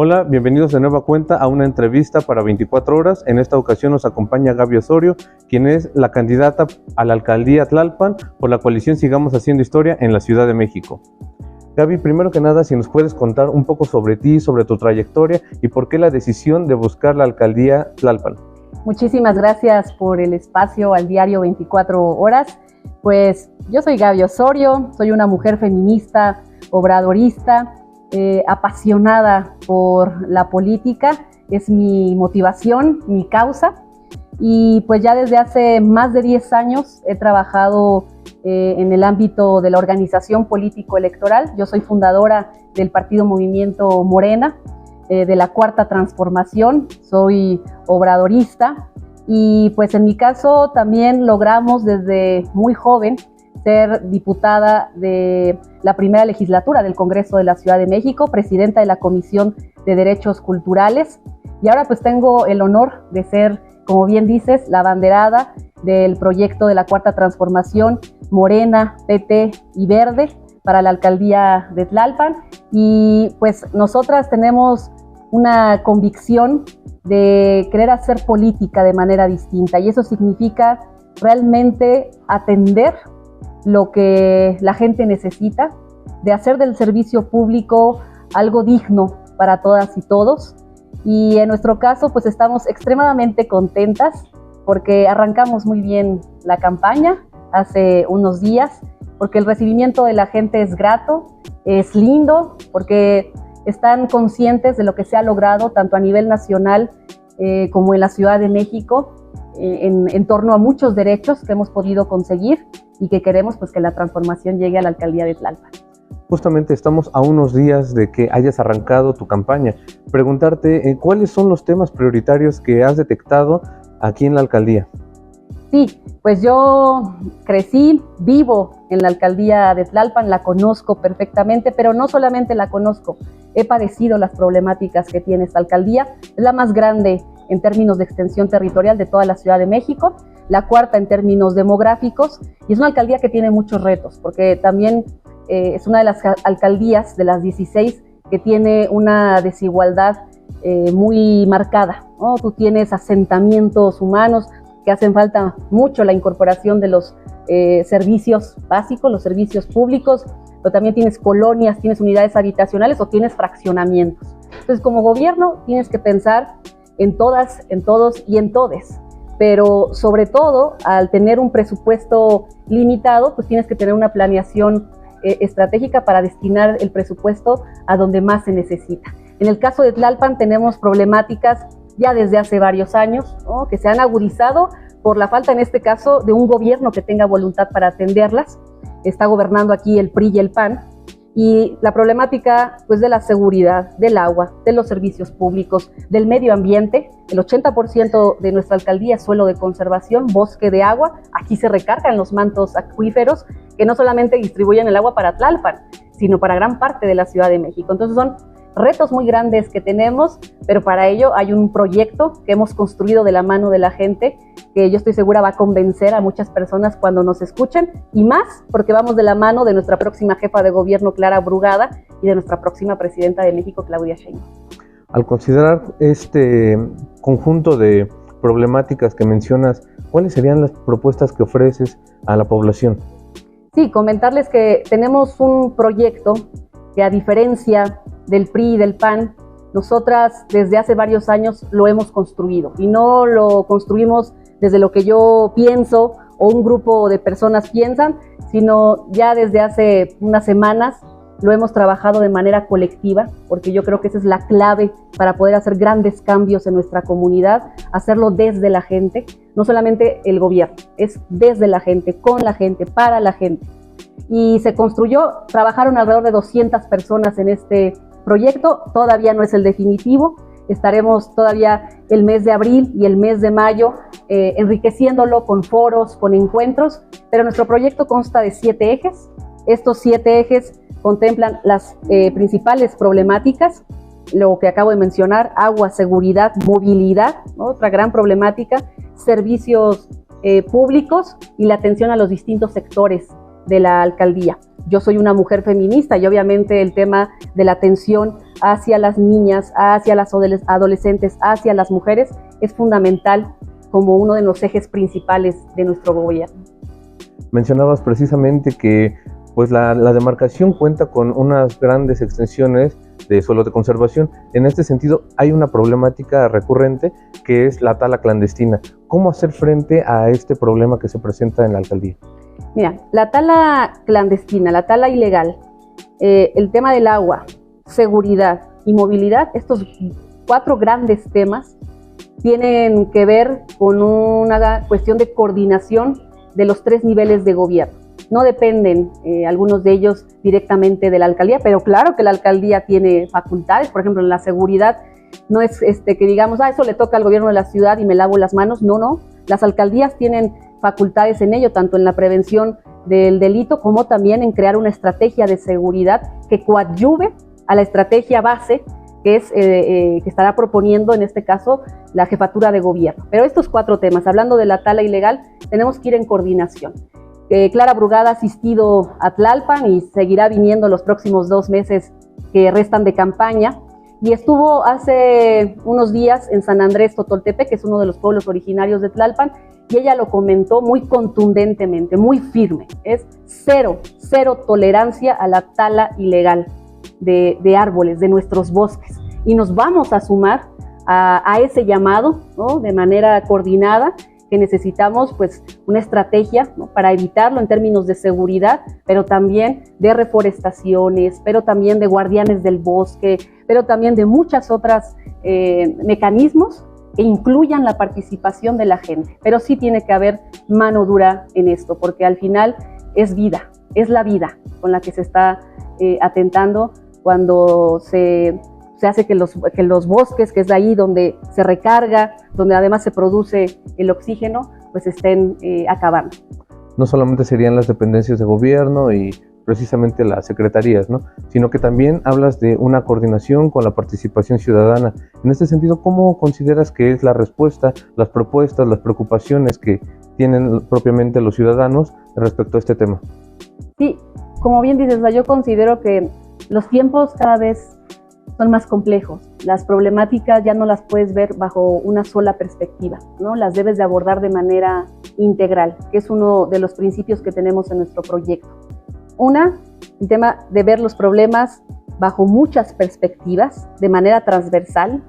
Hola, bienvenidos de nueva cuenta a una entrevista para 24 horas. En esta ocasión nos acompaña Gaby Osorio, quien es la candidata a la alcaldía Tlalpan por la coalición Sigamos Haciendo Historia en la Ciudad de México. Gaby, primero que nada, si nos puedes contar un poco sobre ti, sobre tu trayectoria y por qué la decisión de buscar la alcaldía Tlalpan. Muchísimas gracias por el espacio al diario 24 horas. Pues yo soy Gaby Osorio, soy una mujer feminista, obradorista, apasionada por la política, es mi motivación, mi causa, y pues ya desde hace más de 10 años he trabajado en el ámbito de la organización político-electoral. Yo soy fundadora del partido Movimiento Morena, de la Cuarta Transformación, soy obradorista y pues en mi caso también logramos desde muy joven ser diputada de la primera legislatura del Congreso de la Ciudad de México, presidenta de la Comisión de Derechos Culturales, y ahora pues tengo el honor de ser, como bien dices, la abanderada del proyecto de la Cuarta Transformación Morena, PT y Verde para la alcaldía de Tlalpan. Y pues nosotras tenemos una convicción de querer hacer política de manera distinta, y eso significa realmente atender lo que la gente necesita, de hacer del servicio público algo digno para todas y todos. Y en nuestro caso pues estamos extremadamente contentas porque arrancamos muy bien la campaña hace unos días, porque el recibimiento de la gente es grato, es lindo, porque están conscientes de lo que se ha logrado tanto a nivel nacional como en la Ciudad de México en torno a muchos derechos que hemos podido conseguir y que queremos pues que la transformación llegue a la alcaldía de Tlalpan. Justamente estamos a unos días de que hayas arrancado tu campaña. Preguntarte cuáles son los temas prioritarios que has detectado aquí en la alcaldía. Sí, pues yo crecí, vivo en la alcaldía de Tlalpan, la conozco perfectamente, pero no solamente la conozco, he padecido las problemáticas que tiene esta alcaldía. Es la más grande en términos de extensión territorial de toda la Ciudad de México, la cuarta en términos demográficos, y es una alcaldía que tiene muchos retos, porque también es una de las alcaldías de las 16 que tiene una desigualdad muy marcada, ¿no? Tú tienes asentamientos humanos que hacen falta mucho la incorporación de los servicios básicos, los servicios públicos, pero también tienes colonias, tienes unidades habitacionales o tienes fraccionamientos. Entonces, como gobierno tienes que pensar en todas, en todos y en todes, pero sobre todo al tener un presupuesto limitado, pues tienes que tener una planeación estratégica para destinar el presupuesto a donde más se necesita. En el caso de Tlalpan tenemos problemáticas ya desde hace varios años, ¿no?, que se han agudizado por la falta, en este caso, de un gobierno que tenga voluntad para atenderlas. Está gobernando aquí el PRI y el PAN, y la problemática pues de la seguridad, del agua, de los servicios públicos, del medio ambiente. El 80% de nuestra alcaldía es suelo de conservación, bosque de agua. Aquí se recargan los mantos acuíferos que no solamente distribuyen el agua para Tlalpan, sino para gran parte de la Ciudad de México. Entonces son retos muy grandes que tenemos, pero para ello hay un proyecto que hemos construido de la mano de la gente, que yo estoy segura va a convencer a muchas personas cuando nos escuchen, y más porque vamos de la mano de nuestra próxima jefa de gobierno, Clara Brugada, y de nuestra próxima presidenta de México, Claudia Sheinbaum. Al considerar este conjunto de problemáticas que mencionas, ¿cuáles serían las propuestas que ofreces a la población? Sí, comentarles que tenemos un proyecto que, a diferencia del PRI y del PAN, nosotras desde hace varios años lo hemos construido, y no lo construimos desde lo que yo pienso o un grupo de personas piensan, sino ya desde hace unas semanas lo hemos trabajado de manera colectiva, porque yo creo que esa es la clave para poder hacer grandes cambios en nuestra comunidad, hacerlo desde la gente, no solamente el gobierno, es desde la gente, con la gente, para la gente. Y se construyó, trabajaron alrededor de 200 personas en este proyecto, todavía no es el definitivo, estaremos todavía el mes de abril y el mes de mayo enriqueciéndolo con foros, con encuentros, pero nuestro proyecto consta de 7 ejes. Estos 7 ejes contemplan las principales problemáticas, lo que acabo de mencionar: agua, seguridad, movilidad, ¿no?, otra gran problemática, servicios públicos y la atención a los distintos sectores de la alcaldía. Yo soy una mujer feminista y obviamente el tema de la atención hacia las niñas, hacia las adolescentes, hacia las mujeres, es fundamental como uno de los ejes principales de nuestro gobierno. Mencionabas precisamente que pues la demarcación cuenta con unas grandes extensiones de suelo de conservación. En este sentido, hay una problemática recurrente que es la tala clandestina. ¿Cómo hacer frente a este problema que se presenta en la alcaldía? Mira, la tala clandestina, la tala ilegal, el tema del agua, seguridad y movilidad, estos 4 grandes temas tienen que ver con una cuestión de coordinación de los 3 niveles de gobierno. No dependen algunos de ellos directamente de la alcaldía, pero claro que la alcaldía tiene facultades. Por ejemplo, en la seguridad no es que digamos, eso le toca al gobierno de la ciudad y me lavo las manos. No, las alcaldías tienen facultades en ello, tanto en la prevención del delito como también en crear una estrategia de seguridad que coadyuve a la estrategia base que es que estará proponiendo en este caso la jefatura de gobierno. Pero estos 4 temas, hablando de la tala ilegal, tenemos que ir en coordinación. Clara Brugada ha asistido a Tlalpan y seguirá viniendo los próximos 2 meses que restan de campaña, y estuvo hace unos días en San Andrés Totoltepec, que es uno de los pueblos originarios de Tlalpan, y ella lo comentó muy contundentemente, muy firme: es cero tolerancia a la tala ilegal de árboles, de nuestros bosques, y nos vamos a sumar a ese llamado, ¿no?, de manera coordinada, que necesitamos pues una estrategia, ¿no?, para evitarlo en términos de seguridad, pero también de reforestaciones, pero también de guardianes del bosque, pero también de muchas otras mecanismos que incluyan la participación de la gente. Pero sí tiene que haber mano dura en esto, porque al final es vida, es la vida con la que se está atentando cuando se hace que los bosques, que es de ahí donde se recarga, donde además se produce el oxígeno, pues estén acabando. No solamente serían las dependencias de gobierno y precisamente las secretarías, ¿no?, sino que también hablas de una coordinación con la participación ciudadana. En este sentido, ¿cómo consideras que es la respuesta, las propuestas, las preocupaciones que tienen propiamente los ciudadanos respecto a este tema? Sí, como bien dices, yo considero que los tiempos cada vez son más complejos. Las problemáticas ya no las puedes ver bajo una sola perspectiva, ¿no? Las debes de abordar de manera integral, que es uno de los principios que tenemos en nuestro proyecto. El tema de ver los problemas bajo muchas perspectivas, de manera transversal.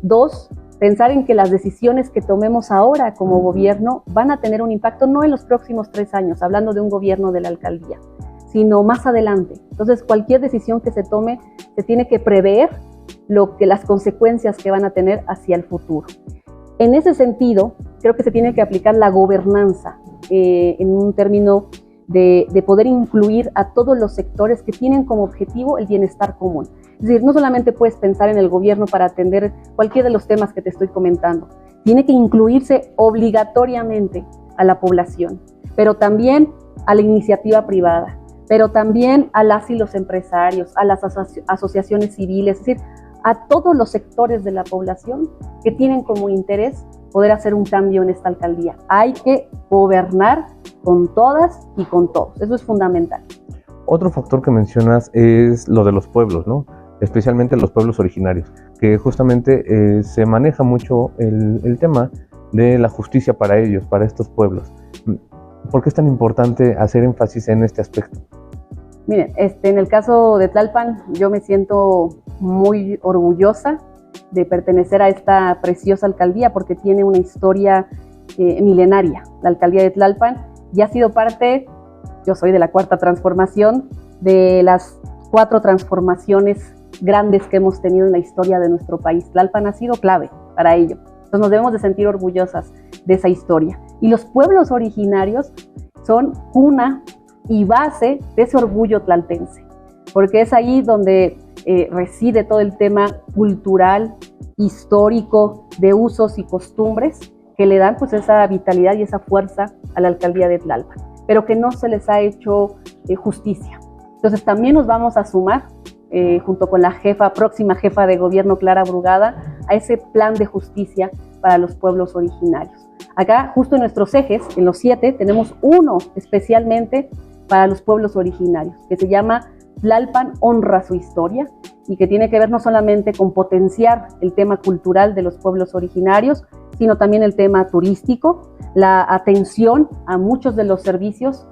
2, pensar en que las decisiones que tomemos ahora como gobierno van a tener un impacto no en los próximos 3 años, hablando de un gobierno de la alcaldía, sino más adelante. Entonces, cualquier decisión que se tome, se tiene que prever las consecuencias que van a tener hacia el futuro. En ese sentido, creo que se tiene que aplicar la gobernanza en un término de poder incluir a todos los sectores que tienen como objetivo el bienestar común. Es decir, no solamente puedes pensar en el gobierno para atender cualquiera de los temas que te estoy comentando, tiene que incluirse obligatoriamente a la población, pero también a la iniciativa privada, pero también a las y los empresarios, a las asociaciones civiles, es decir, a todos los sectores de la población que tienen como interés poder hacer un cambio en esta alcaldía. Hay que gobernar con todas y con todos, eso es fundamental. Otro factor que mencionas es lo de los pueblos, ¿no?, especialmente los pueblos originarios, que justamente se maneja mucho el tema de la justicia para ellos, para estos pueblos. ¿Por qué es tan importante hacer énfasis en este aspecto? Miren, en el caso de Tlalpan, yo me siento muy orgullosa de pertenecer a esta preciosa alcaldía porque tiene una historia milenaria. La alcaldía de Tlalpan ya ha sido parte, yo soy de la 4ª transformación, de las 4 transformaciones grandes que hemos tenido en la historia de nuestro país. Tlalpan ha sido clave para ello. Entonces nos debemos de sentir orgullosas de esa historia. Y los pueblos originarios son cuna y base de ese orgullo tlalpense, porque es ahí donde reside todo el tema cultural, histórico, de usos y costumbres que le dan pues esa vitalidad y esa fuerza a la alcaldía de Tlalpan, pero que no se les ha hecho justicia. Entonces también nos vamos a sumar junto con la próxima jefa de gobierno, Clara Brugada, a ese plan de justicia para los pueblos originarios. Acá, justo en nuestros ejes, en los 7, tenemos uno especialmente para los pueblos originarios, que se llama Tlalpan honra su historia y que tiene que ver no solamente con potenciar el tema cultural de los pueblos originarios, sino también el tema turístico, la atención a muchos de los servicios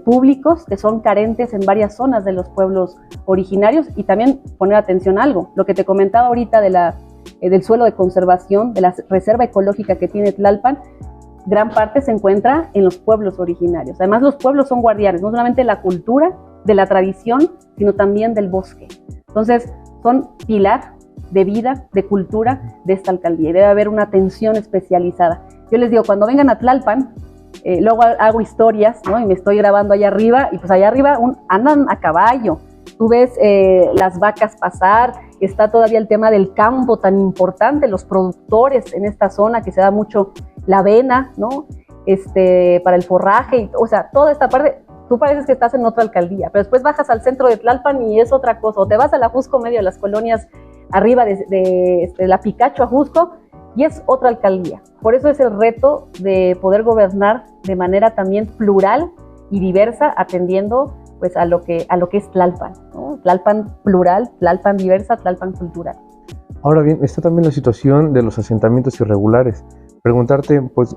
públicos que son carentes en varias zonas de los pueblos originarios, y también poner atención a algo, lo que te comentaba ahorita del suelo de conservación, de la reserva ecológica que tiene Tlalpan. Gran parte se encuentra en los pueblos originarios. Además, los pueblos son guardianes, no solamente de la cultura, de la tradición, sino también del bosque. Entonces, son pilar de vida, de cultura de esta alcaldía, y debe haber una atención especializada. Yo les digo, cuando vengan a Tlalpan, luego hago historias, ¿no? Y me estoy grabando allá arriba, y pues allá arriba andan a caballo. Tú ves las vacas pasar, está todavía el tema del campo tan importante, los productores en esta zona, que se da mucho la avena, ¿no? Para el forraje, o sea, toda esta parte, tú pareces que estás en otra alcaldía, pero después bajas al centro de Tlalpan y es otra cosa, o te vas a la Jusco, medio de las colonias arriba de la Picacho a Jusco, y es otra alcaldía. Por eso es el reto de poder gobernar de manera también plural y diversa, atendiendo pues a lo que es Tlalpan, ¿no? Tlalpan plural, Tlalpan diversa, Tlalpan cultural. Ahora bien, está también la situación de los asentamientos irregulares. Preguntarte, pues,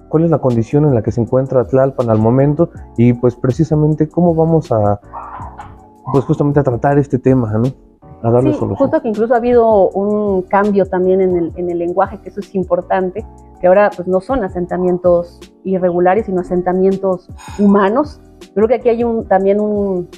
¿cuál es la condición en la que se encuentra Tlalpan al momento? Y pues precisamente cómo vamos a, pues justamente a tratar este tema, ¿no? A darle solución. Justo que incluso ha habido un cambio también en el lenguaje, que eso es importante, que ahora pues no son asentamientos irregulares, sino asentamientos humanos. Creo que aquí hay también un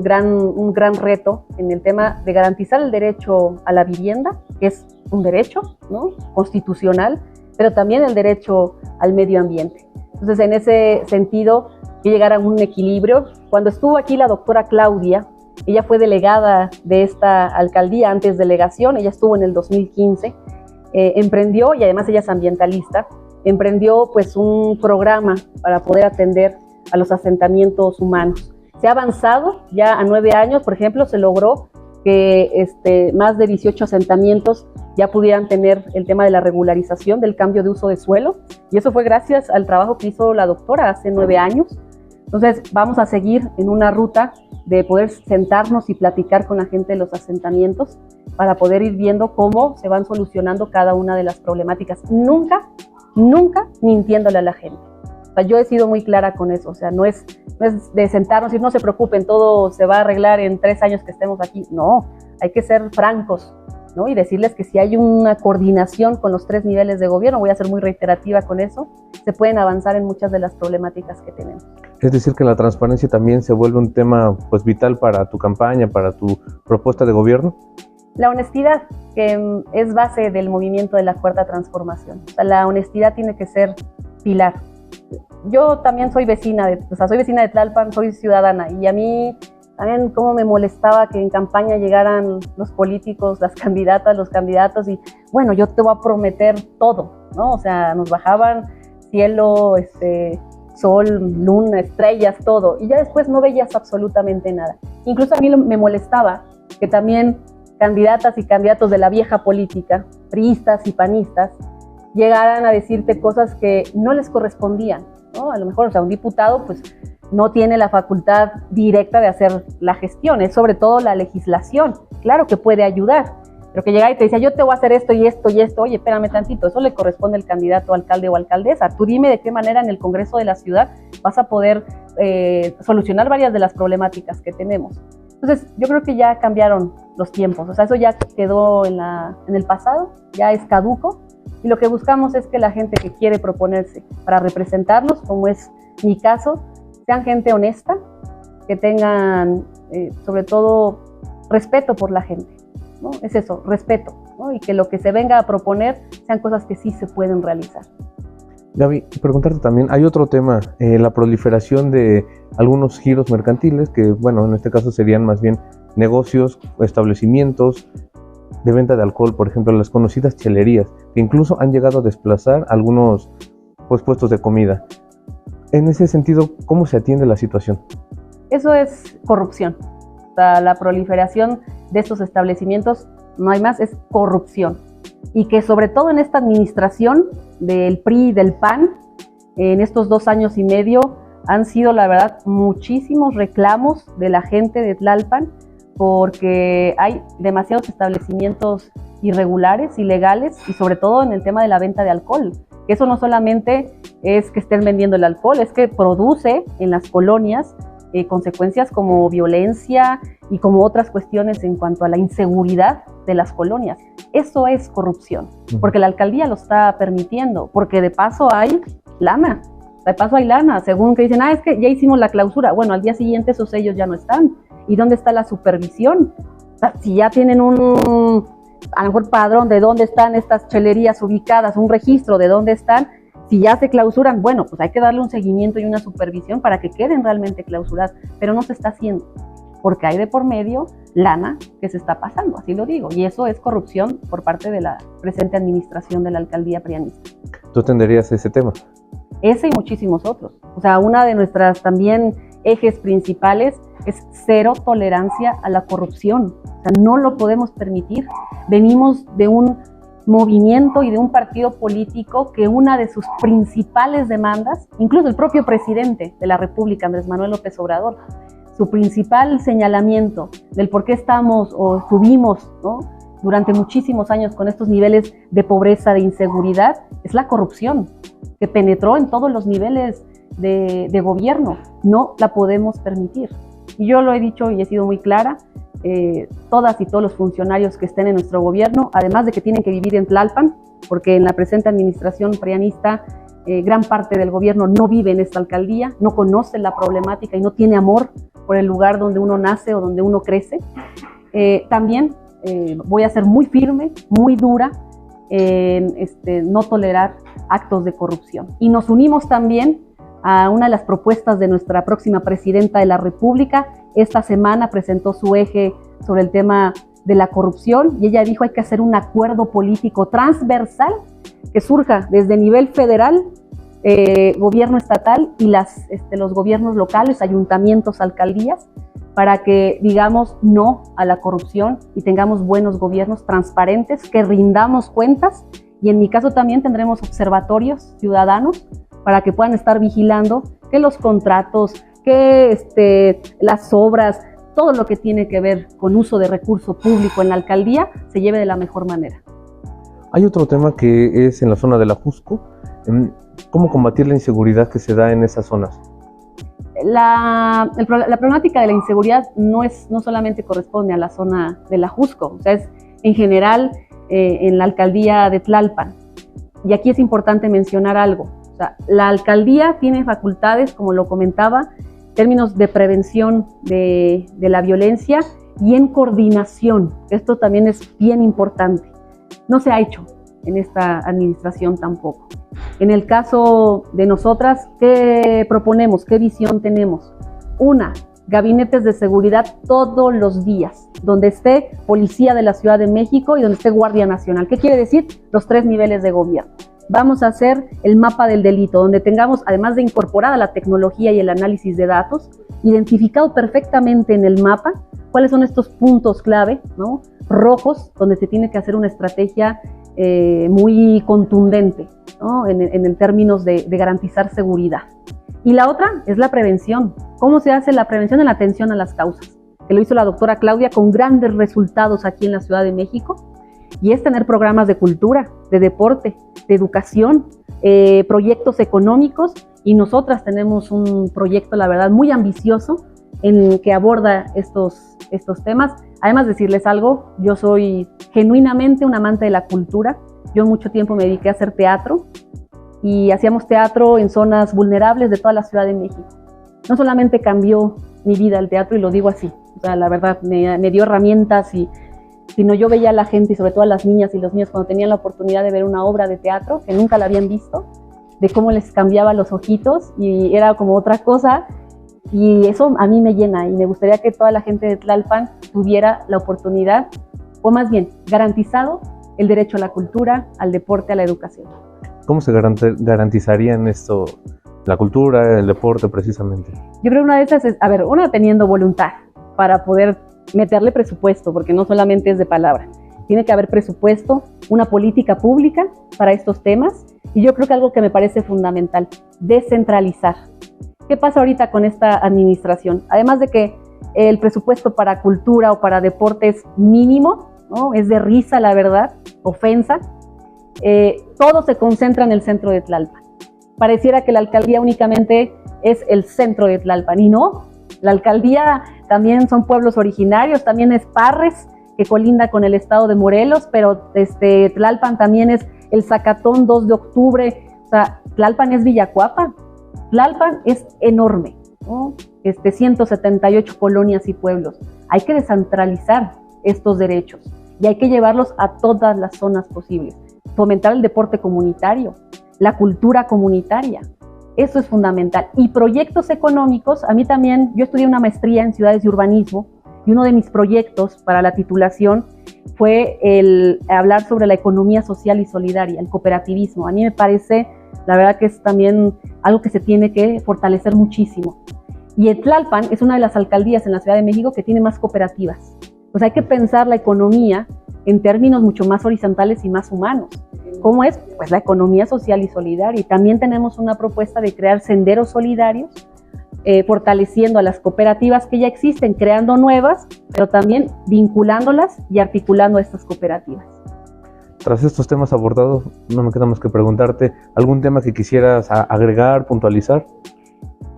gran reto en el tema de garantizar el derecho a la vivienda, que es un derecho, ¿no?, constitucional, pero también el derecho al medio ambiente. Entonces, en ese sentido, que llegar a un equilibrio. Cuando estuvo aquí la doctora Claudia, ella fue delegada de esta alcaldía, antes delegación, ella estuvo en el 2015, emprendió, y además ella es ambientalista, emprendió pues un programa para poder atender a los asentamientos humanos. Se ha avanzado ya a 9 años, por ejemplo, se logró que más de 18 asentamientos ya pudieran tener el tema de la regularización del cambio de uso de suelo, y eso fue gracias al trabajo que hizo la doctora hace 9 años. Entonces vamos a seguir en una ruta de poder sentarnos y platicar con la gente de los asentamientos para poder ir viendo cómo se van solucionando cada una de las problemáticas. Nunca mintiéndole a la gente. O sea, yo he sido muy clara con eso. O sea, no es de sentarnos y no se preocupen, todo se va a arreglar en 3 años que estemos aquí. No, hay que ser francos, ¿no? Y decirles que si hay una coordinación con los 3 niveles de gobierno, voy a ser muy reiterativa con eso, se pueden avanzar en muchas de las problemáticas que tenemos. Es decir, que la transparencia también se vuelve un tema pues vital para tu campaña, para tu propuesta de gobierno. La honestidad, que es base del movimiento de la Cuarta Transformación. O sea, la honestidad tiene que ser pilar. Yo también soy vecina de Tlalpan, soy ciudadana, y a mí también cómo me molestaba que en campaña llegaran los políticos, las candidatas, los candidatos, y bueno, yo te voy a prometer todo, ¿no? O sea, nos bajaban cielo, sol, luna, estrellas, todo, y ya después no veías absolutamente nada. Incluso a mí me molestaba que también candidatas y candidatos de la vieja política, priistas y panistas, llegaran a decirte cosas que no les correspondían, ¿no? A lo mejor, o sea, un diputado pues no tiene la facultad directa de hacer la gestión, es sobre todo la legislación. Claro que puede ayudar, pero que llegara y te decía, yo te voy a hacer esto y esto y esto, oye, espérame tantito, eso le corresponde al candidato alcalde o alcaldesa. Tú dime de qué manera en el Congreso de la ciudad vas a poder solucionar varias de las problemáticas que tenemos. Entonces, yo creo que ya cambiaron los tiempos, o sea, eso ya quedó en el pasado, ya es caduco, y lo que buscamos es que la gente que quiere proponerse para representarnos, como es mi caso, sean gente honesta, que tengan, sobre todo, respeto por la gente, ¿no? Es eso, respeto, ¿no? Y que lo que se venga a proponer sean cosas que sí se pueden realizar. Gaby, preguntarte también, hay otro tema, la proliferación de algunos giros mercantiles, que bueno, en este caso serían más bien negocios, establecimientos de venta de alcohol, por ejemplo, las conocidas chelerías, que incluso han llegado a desplazar algunos pues, puestos de comida. En ese sentido, ¿cómo se atiende la situación? Eso es corrupción. O sea, la proliferación de estos establecimientos, no hay más, es corrupción. Y que sobre todo en esta administración del PRI y del PAN, en estos 2 años y medio, Han sido, la verdad, muchísimos reclamos de la gente de Tlalpan porque hay demasiados establecimientos irregulares, ilegales, y sobre todo en el tema de la venta de alcohol. Eso no solamente es que estén vendiendo el alcohol, es que produce en las colonias consecuencias como violencia y como otras cuestiones en cuanto a la inseguridad de las colonias. Eso es corrupción, porque la alcaldía lo está permitiendo, porque de paso hay lana. De paso hay lana, según que dicen, es que ya hicimos la clausura. Bueno, al día siguiente esos sellos ya no están. ¿Y dónde está la supervisión? O sea, si ya tienen a lo mejor padrón de dónde están estas chelerías ubicadas, un registro de dónde están, si ya se clausuran, bueno, pues hay que darle un seguimiento y una supervisión para que queden realmente clausuradas, pero no se está haciendo, porque hay de por medio lana que se está pasando, así lo digo, y eso es corrupción por parte de la presente administración de la alcaldía prianista. ¿Tú atenderías ese tema? Ese y muchísimos otros. O sea, una de nuestras también ejes principales es cero tolerancia a la corrupción. O sea, no lo podemos permitir. Venimos de un movimiento y de un partido político que una de sus principales demandas, incluso el propio presidente de la República, Andrés Manuel López Obrador, su principal señalamiento del por qué estamos o estuvimos, ¿no?, durante muchísimos años con estos niveles de pobreza, de inseguridad, es la corrupción, que penetró en todos los niveles de gobierno. No la podemos permitir. Y yo lo he dicho y he sido muy clara, todas y todos los funcionarios que estén en nuestro gobierno, además de que tienen que vivir en Tlalpan, porque en la presente administración prianista gran parte del gobierno no vive en esta alcaldía, no conoce la problemática y no tiene amor por el lugar donde uno nace o donde uno crece. También voy a ser muy firme, muy dura en no tolerar actos de corrupción. Y nos unimos también a una de las propuestas de nuestra próxima presidenta de la República. Esta semana presentó su eje sobre el tema de la corrupción y ella dijo hay que hacer un acuerdo político transversal que surja desde nivel federal, gobierno estatal y los gobiernos locales, ayuntamientos, alcaldías, para que digamos no a la corrupción y tengamos buenos gobiernos transparentes, que rindamos cuentas, y en mi caso también tendremos observatorios ciudadanos para que puedan estar vigilando que los contratos, que las obras, todo lo que tiene que ver con uso de recurso público en la alcaldía se lleve de la mejor manera. Hay otro tema que es en la zona de la Jusco. ¿Cómo combatir la inseguridad que se da en esas zonas? La problemática de la inseguridad no solamente corresponde a la zona de la Jusco, o sea, es en general en la alcaldía de Tlalpan. Y aquí es importante mencionar algo. O sea, la alcaldía tiene facultades, como lo comentaba, en términos de prevención de la violencia y en coordinación. Esto también es bien importante. No se ha hecho en esta administración tampoco. En el caso de nosotras, ¿qué proponemos? ¿Qué visión tenemos? Una, gabinetes de seguridad todos los días, donde esté Policía de la Ciudad de México y donde esté Guardia Nacional. ¿Qué quiere decir? Los 3 niveles de gobierno. Vamos a hacer el mapa del delito, donde tengamos, además de incorporada la tecnología y el análisis de datos, identificado perfectamente en el mapa cuáles son estos puntos clave, ¿no?, rojos, donde se tiene que hacer una estrategia muy contundente, ¿no?, en términos de garantizar seguridad. Y la otra es la prevención. ¿Cómo se hace la prevención? En la atención a las causas, que lo hizo la doctora Claudia con grandes resultados aquí en la Ciudad de México, y es tener programas de cultura, de deporte, de educación, proyectos económicos, y nosotras tenemos un proyecto, la verdad, muy ambicioso en que aborda estos temas. Además, decirles algo, yo soy genuinamente un amante de la cultura. Yo mucho tiempo me dediqué a hacer teatro y hacíamos teatro en zonas vulnerables de toda la Ciudad de México. No solamente cambió mi vida el teatro, y lo digo así, o sea, la verdad, me dio herramientas, sino yo veía a la gente, y sobre todo a las niñas y los niños, cuando tenían la oportunidad de ver una obra de teatro que nunca la habían visto, de cómo les cambiaba los ojitos y era como otra cosa. Y eso a mí me llena, y me gustaría que toda la gente de Tlalpan tuviera la oportunidad, o más bien, garantizado el derecho a la cultura, al deporte, a la educación. ¿Cómo se garantizarían esto, la cultura, el deporte precisamente? Yo creo que una de esas es, una, teniendo voluntad para poder meterle presupuesto, porque no solamente es de palabra. Tiene que haber presupuesto, una política pública para estos temas, y yo creo que algo que me parece fundamental, descentralizar. ¿Qué pasa ahorita con esta administración? Además de que el presupuesto para cultura o para deporte es mínimo, ¿no? Es de risa, la verdad, ofensa. Todo se concentra en el centro de Tlalpan. Pareciera que la alcaldía únicamente es el centro de Tlalpan, y no. La alcaldía también son pueblos originarios, también es Parres, que colinda con el estado de Morelos, pero Tlalpan también es el Zacatón 2 de octubre, o sea, Tlalpan es Villacuapa. Tlalpan es enorme, ¿no? 178 colonias y pueblos. Hay que descentralizar estos derechos y hay que llevarlos a todas las zonas posibles. Fomentar el deporte comunitario, la cultura comunitaria, eso es fundamental. Y proyectos económicos, a mí también, yo estudié una maestría en ciudades y urbanismo, y uno de mis proyectos para la titulación fue el hablar sobre la economía social y solidaria, el cooperativismo. A mí me parece, la verdad, que es también algo que se tiene que fortalecer muchísimo. Y Tlalpan es una de las alcaldías en la Ciudad de México que tiene más cooperativas. Pues hay que pensar la economía en términos mucho más horizontales y más humanos. ¿Cómo es? Pues la economía social y solidaria. Y también tenemos una propuesta de crear senderos solidarios, fortaleciendo a las cooperativas que ya existen, creando nuevas, pero también vinculándolas y articulando a estas cooperativas. Tras estos temas abordados, no me queda más que preguntarte, ¿algún tema que quisieras agregar, puntualizar?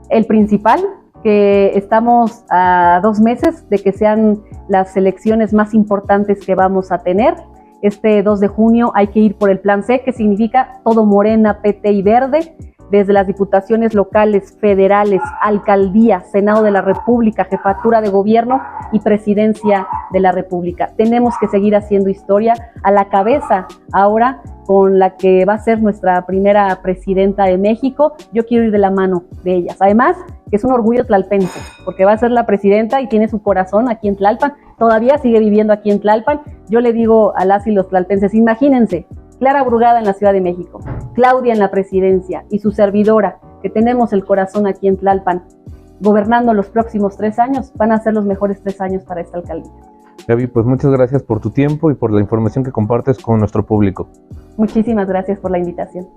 El principal, que estamos a 2 meses de que sean las elecciones más importantes que vamos a tener. Este 2 de junio hay que ir por el Plan C, que significa todo Morena, PT y Verde, desde las diputaciones locales, federales, alcaldía, Senado de la República, Jefatura de Gobierno y Presidencia de la República. Tenemos que seguir haciendo historia, a la cabeza ahora con la que va a ser nuestra primera presidenta de México. Yo quiero ir de la mano de ellas. Además, que es un orgullo tlalpense, porque va a ser la presidenta y tiene su corazón aquí en Tlalpan, todavía sigue viviendo aquí en Tlalpan. Yo le digo a las y los tlalpenses, imagínense, Clara Brugada en la Ciudad de México, Claudia en la presidencia y su servidora, que tenemos el corazón aquí en Tlalpan, gobernando los próximos 3 años, van a ser los mejores 3 años para esta alcaldía. Gaby, pues muchas gracias por tu tiempo y por la información que compartes con nuestro público. Muchísimas gracias por la invitación.